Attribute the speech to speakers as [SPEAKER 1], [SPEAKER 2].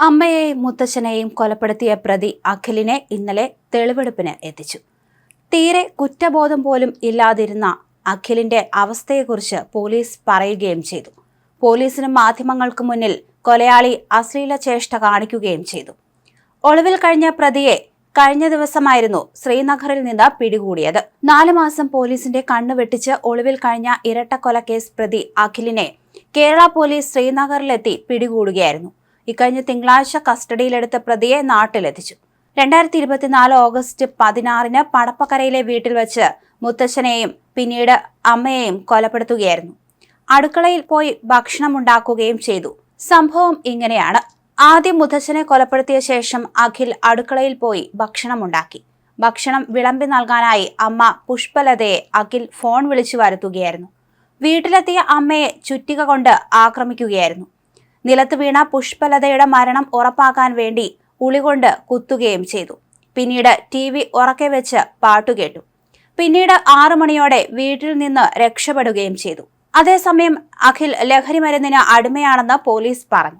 [SPEAKER 1] അമ്മയെയും മുത്തച്ഛനെയും കൊലപ്പെടുത്തിയ പ്രതി അഖിലിനെ ഇന്നലെ തെളിവെടുപ്പിന് എത്തിച്ചു. തീരെ കുറ്റബോധം പോലും ഇല്ലാതിരുന്ന അഖിലിന്റെ അവസ്ഥയെക്കുറിച്ച് പോലീസ് പറയുകയും ചെയ്തു. പോലീസിനും മാധ്യമങ്ങൾക്ക് മുന്നിൽ കൊലയാളി അശ്ലീല ചേഷ്ട കാണിക്കുകയും ചെയ്തു. ഒളിവിൽ കഴിഞ്ഞ പ്രതിയെ കഴിഞ്ഞ ദിവസമായിരുന്നു ശ്രീനഗറിൽ നിന്ന് പിടികൂടിയത്. 4 മാസം പോലീസിന്റെ കണ്ണു വെട്ടിച്ച് ഒളിവിൽ കഴിഞ്ഞ ഇരട്ടക്കൊലക്കേസ് പ്രതി അഖിലിനെ കേരള പോലീസ് ശ്രീനഗറിലെത്തി പിടികൂടുകയായിരുന്നു. ഇക്കഴിഞ്ഞ തിങ്കളാഴ്ച കസ്റ്റഡിയിലെടുത്ത പ്രതിയെ നാട്ടിലെത്തിച്ചു. 2024 ഓഗസ്റ്റ് 16-ന് പടപ്പക്കരയിലെ വീട്ടിൽ വെച്ച് മുത്തച്ഛനെയും പിന്നീട് അമ്മയെയും കൊലപ്പെടുത്തുകയായിരുന്നു. അടുക്കളയിൽ പോയി ഭക്ഷണമുണ്ടാക്കുകയും ചെയ്തു. സംഭവം ഇങ്ങനെയാണ്. ആദ്യം മുത്തച്ഛനെ കൊലപ്പെടുത്തിയ ശേഷം അഖിൽ അടുക്കളയിൽ പോയി ഭക്ഷണമുണ്ടാക്കി. ഭക്ഷണം വിളമ്പി നൽകാനായി അമ്മ പുഷ്പലതയെ അഖിൽ ഫോൺ വിളിച്ചു വരുത്തുകയായിരുന്നു. വീട്ടിലെത്തിയ അമ്മയെ ചുറ്റിക കൊണ്ട് ആക്രമിക്കുകയായിരുന്നു. നിലത്ത് വീണ പുഷ്പലതയുടെ മരണം ഉറപ്പാക്കാൻ വേണ്ടി ഉളികൊണ്ട് കുത്തുകയും ചെയ്തു. പിന്നീട് TV ഉറക്കെ വെച്ച് പാട്ടുകേട്ടു. പിന്നീട് 6 മണിയോടെ വീട്ടിൽ നിന്ന് രക്ഷപ്പെടുകയും ചെയ്തു. അതേസമയം അഖിൽ ലഹരിമരുന്നിന് അടിമയാണെന്ന് പോലീസ് പറഞ്ഞു.